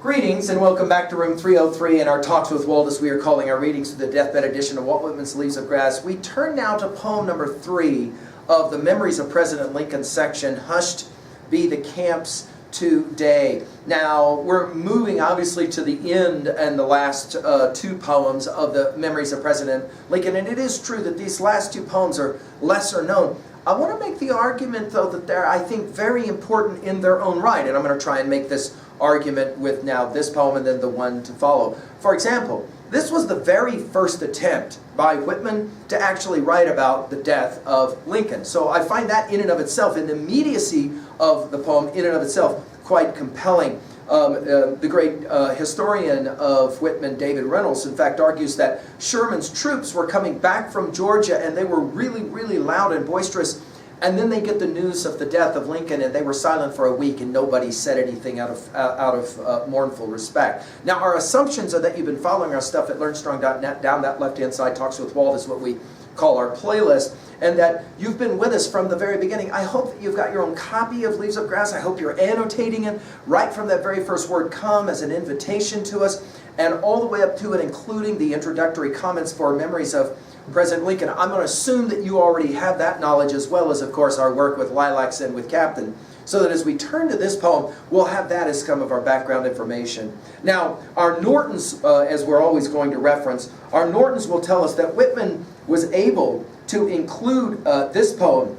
Greetings and welcome back to room 303 and our talks with Walt, as we are calling our readings to the deathbed edition of Walt Whitman's Leaves of Grass. We turn now to poem number 3 of the Memories of President Lincoln section, Hushed Be the Camps Today. Now, we're moving obviously to the end and the last two poems of the Memories of President Lincoln, and it is true that these last two poems are lesser known. I want to make the argument, though, that they're, I think, very important in their own right, and I'm going to try and make this argument with now this poem and then the one to follow. For example, this was the very first attempt by Whitman to actually write about the death of Lincoln. So I find that in and of itself, in the immediacy of the poem, in and of itself, quite compelling. The great historian of Whitman, David Reynolds, in fact, argues that Sherman's troops were coming back from Georgia and they were really, really loud and boisterous. And then they get the news of the death of Lincoln, and they were silent for a week, and nobody said anything out of mournful respect. Now, our assumptions are that you've been following our stuff at LearnStrong.net. Down that left-hand side, Talks with Walt is what we call our playlist, and that you've been with us from the very beginning. I hope that you've got your own copy of Leaves of Grass. I hope you're annotating it right from that very first word, come, as an invitation to us, and all the way up to it, including the introductory comments for Memories of President Lincoln. I'm going to assume that you already have that knowledge, as well as, of course, our work with Lilacs and with Captain, so that as we turn to this poem, we'll have that as some of our background information. Now, our Nortons, as we're always going to reference, our Nortons will tell us that Whitman was able to include this poem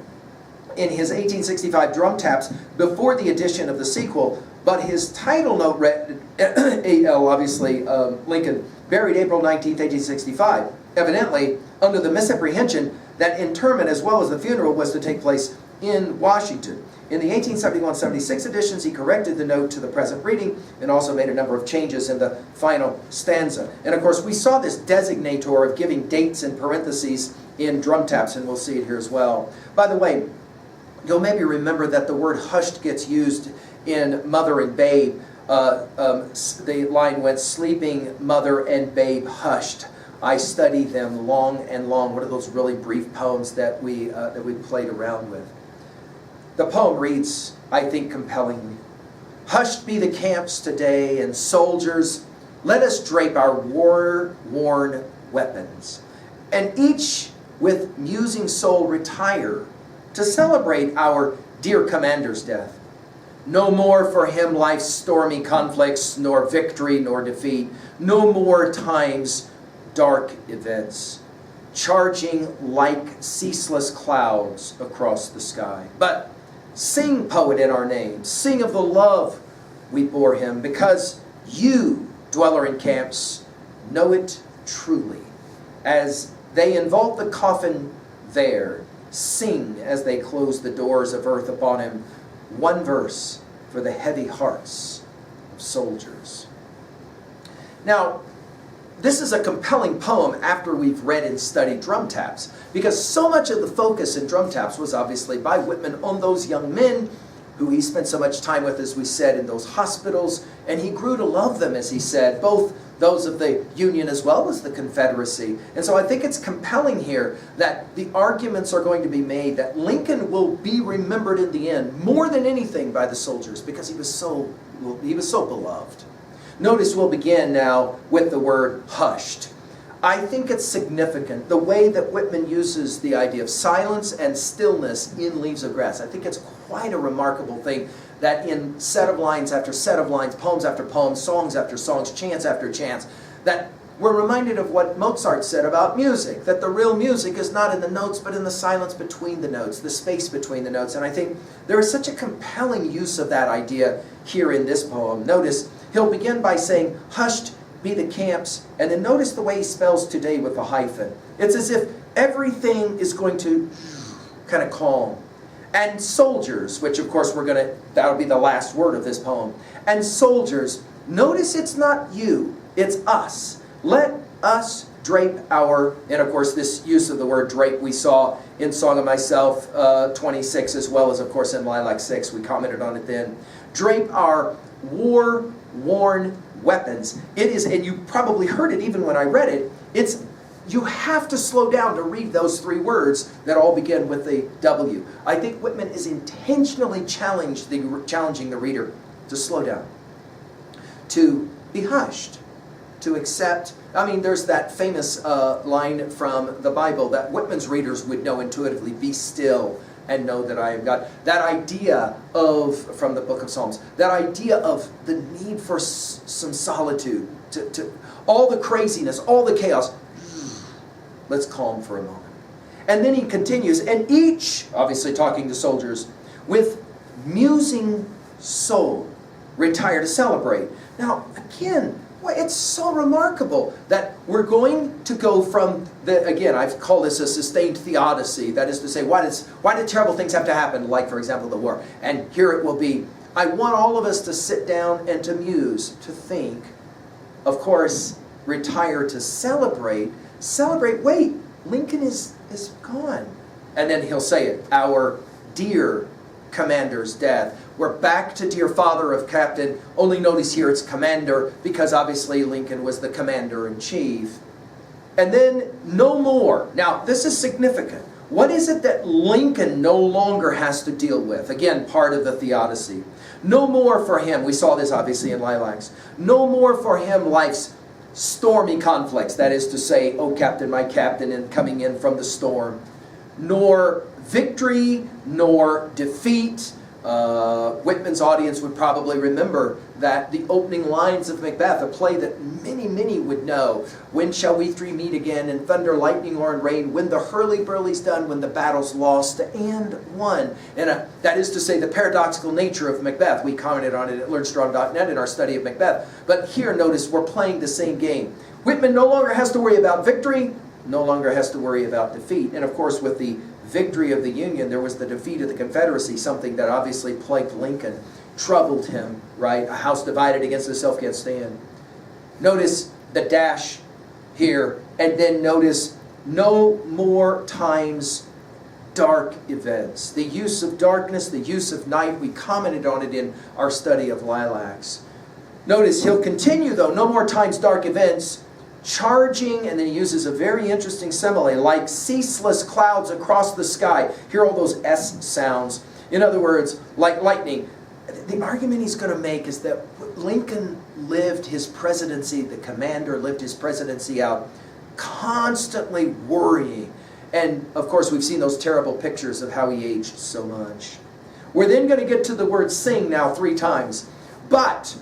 in his 1865 drum taps before the addition of the sequel, but his title note read, A.L., obviously, Lincoln, buried April 19th, 1865. Evidently, under the misapprehension that interment as well as the funeral was to take place in Washington. In the 1871-76 editions, he corrected the note to the present reading and also made a number of changes in the final stanza. And of course, we saw this designator of giving dates in parentheses in drum taps, and we'll see it here as well. By the way, you'll maybe remember that the word hushed gets used in Mother and Babe. The line went, sleeping mother and babe hushed. I study them long and long. What are those really brief poems that we played around with? The poem reads, I think, compellingly. Hushed be the camps today, and soldiers, let us drape our war-worn weapons, and each with musing soul retire to celebrate our dear commander's death. No more for him life's stormy conflicts, nor victory nor defeat. No more time's dark events, charging like ceaseless clouds across the sky. But sing, poet, in our name. Sing of the love we bore him, because you, dweller in camps, know it truly. As they involve the coffin there, sing as they close the doors of earth upon him, one verse for the heavy hearts of soldiers. Now, this is a compelling poem after we've read and studied drum taps, because so much of the focus in drum taps was obviously by Whitman on those young men who he spent so much time with, as we said, in those hospitals, and he grew to love them, as he said, both those of the Union as well as the Confederacy. And so I think it's compelling here that the arguments are going to be made that Lincoln will be remembered in the end more than anything by the soldiers, because he was so beloved. Notice we'll begin now with the word hushed. I think it's significant, the way that Whitman uses the idea of silence and stillness in Leaves of Grass. I think it's quite a remarkable thing that in set of lines after set of lines, poems after poems, songs after songs, chants after chants, that we're reminded of what Mozart said about music, that the real music is not in the notes, but in the silence between the notes, the space between the notes. And I think there is such a compelling use of that idea here in this poem. Notice he'll begin by saying, hushed be the camps, and then notice the way he spells today with a hyphen. It's as if everything is going to kind of calm. And soldiers, which of course that'll be the last word of this poem. And soldiers, notice it's not you, it's us. Let us drape our, and of course this use of the word drape we saw in Song of Myself 26, as well as of course in Lilac 6, we commented on it then. Drape our war-worn weapons. It is, and you probably heard it even when I read it, you have to slow down to read those three words that all begin with the W. I think Whitman is intentionally challenging the reader to slow down. to be hushed, to accept. I mean, there's that famous line from the Bible that Whitman's readers would know intuitively, be still and know that I am God. That idea of, from the book of Psalms, that idea of the need for some solitude, to all the craziness, all the chaos, let's calm for a moment. And then he continues, and each, obviously talking to soldiers, with musing soul, retire to celebrate. Now, again, it's so remarkable that we're going to go from the, again, I've called this a sustained theodicy. That is to say, why did terrible things have to happen, like, for example, the war? And here it will be. I want all of us to sit down and to muse, to think. Of course, retire to celebrate. Celebrate, wait, Lincoln is gone. And then he'll say it, our dear commander's death. We're back to dear father of captain. Only notice here it's commander, because obviously Lincoln was the commander-in-chief. And then no more. Now, this is significant. What is it that Lincoln no longer has to deal with? Again, part of the theodicy. No more for him, we saw this obviously in Lilacs, no more for him life's stormy conflicts, that is to say, oh captain, my captain, and coming in from the storm. Nor victory, nor defeat. Whitman's audience would probably remember that the opening lines of Macbeth, a play that many would know. When shall we three meet again in thunder, lightning, or in rain? When the hurly-burly's done, when the battle's lost and won. And that is to say, the paradoxical nature of Macbeth. We commented on it at learnstrong.net in our study of Macbeth. But here, notice, we're playing the same game. Whitman no longer has to worry about victory, no longer has to worry about defeat. And of course, with the victory of the Union, there was the defeat of the Confederacy, something that obviously plagued Lincoln, troubled him, right? A house divided against itself can't stand. Notice the dash here, and then notice no more times dark events. The use of darkness, the use of night, we commented on it in our study of Lilacs. Notice he'll continue though, no more times dark events, charging, and then he uses a very interesting simile, like ceaseless clouds across the sky. Hear all those S sounds. In other words, like lightning. The argument he's going to make is that Lincoln lived his presidency, the commander lived his presidency out, constantly worrying. And of course, we've seen those terrible pictures of how he aged so much. We're then going to get to the word sing now 3 times. But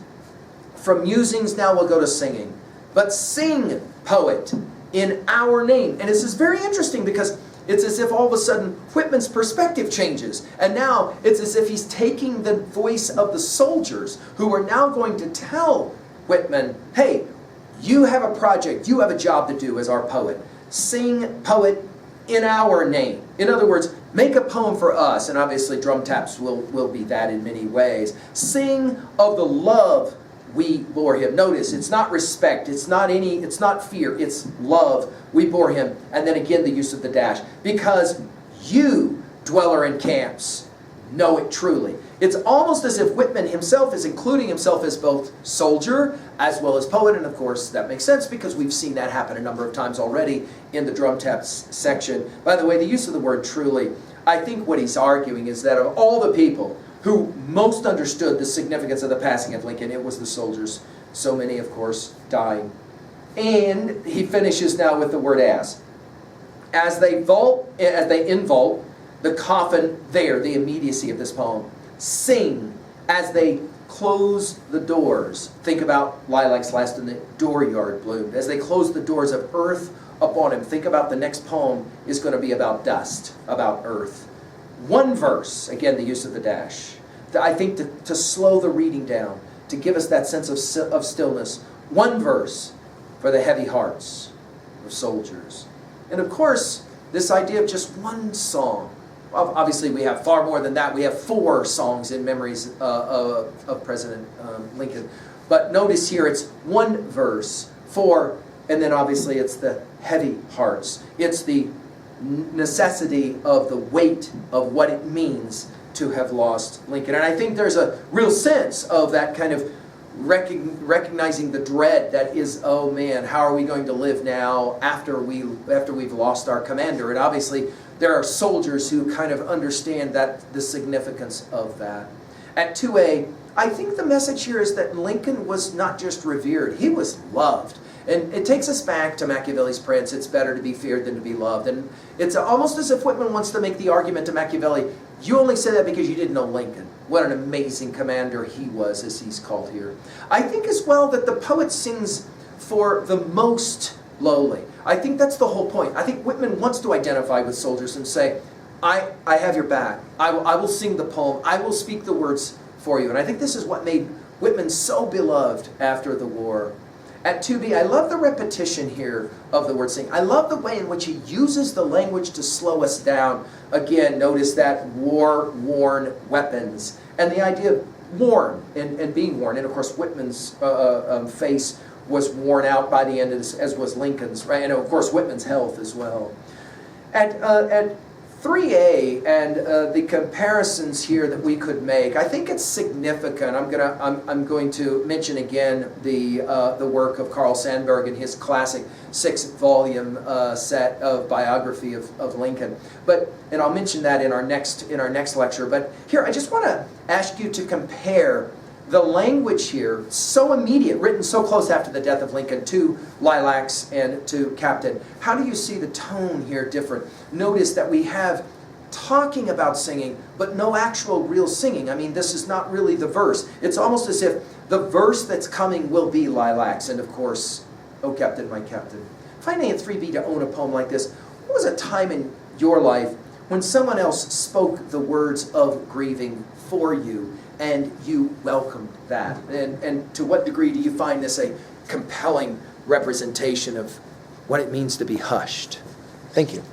from musings now we'll go to singing. But sing, poet, in our name. And this is very interesting because it's as if all of a sudden Whitman's perspective changes. And now it's as if he's taking the voice of the soldiers who are now going to tell Whitman, hey, you have a project, you have a job to do as our poet. Sing, poet, in our name. In other words, make a poem for us. And obviously drum taps will be that in many ways. Sing of the love we bore him. Notice, it's not respect, it's not fear, it's love. We bore him. And then again, the use of the dash. Because you, dweller in camps, know it truly. It's almost as if Whitman himself is including himself as both soldier as well as poet. And of course, that makes sense because we've seen that happen a number of times already in the drum taps section. By the way, the use of the word truly, I think what he's arguing is that of all the people who most understood the significance of the passing of Lincoln, it was the soldiers. So many, of course, dying. And he finishes now with the word as. As they invault the coffin there, the immediacy of this poem. Sing as they close the doors. Think about lilacs last in the dooryard bloomed. As they close the doors of earth upon him. Think about the next poem is going to be about dust, about earth. One verse, again the use of the dash, I think to slow the reading down, to give us that sense of stillness. One verse for the heavy hearts of soldiers. And of course, this idea of just one song. Obviously we have far more than that. We have 4 songs in memories of President Lincoln. But notice here it's one verse for, and then obviously it's the heavy hearts. It's the necessity of the weight of what it means to have lost Lincoln. And I think there's a real sense of that kind of recognizing the dread that is, oh man, how are we going to live now after we've lost our commander? And obviously there are soldiers who kind of understand that the significance of that. At 2A, I think the message here is that Lincoln was not just revered, he was loved. And it takes us back to Machiavelli's Prince, it's better to be feared than to be loved. And it's almost as if Whitman wants to make the argument to Machiavelli, you only say that because you didn't know Lincoln. What an amazing commander he was, as he's called here. I think as well that the poet sings for the most lowly. I think that's the whole point. I think Whitman wants to identify with soldiers and say, I have your back. I will sing the poem. I will speak the words for you. And I think this is what made Whitman so beloved after the war. At 2b, I love the repetition here of the word sing. I love the way in which he uses the language to slow us down. Again, notice that war-worn weapons. And the idea of worn and being worn. And of course, Whitman's face was worn out by the end of this, as was Lincoln's, right? And of course, Whitman's health as well. At 3a and the comparisons here that we could make, I think it's significant. I'm going to mention again the work of Carl Sandburg in his classic 6-volume set of biography of Lincoln. And I'll mention that in our next lecture. But here, I just want to ask you to compare the language here, so immediate, written so close after the death of Lincoln, to Lilacs and to Captain. How do you see the tone here different? Notice that we have talking about singing, but no actual real singing. I mean, this is not really the verse. It's almost as if the verse that's coming will be Lilacs, and of course, "Oh Captain, my Captain." Finding in 3b to own a poem like this, what was a time in your life when someone else spoke the words of grieving for you, and you welcomed that? And to what degree do you find this a compelling representation of what it means to be hushed? Thank you.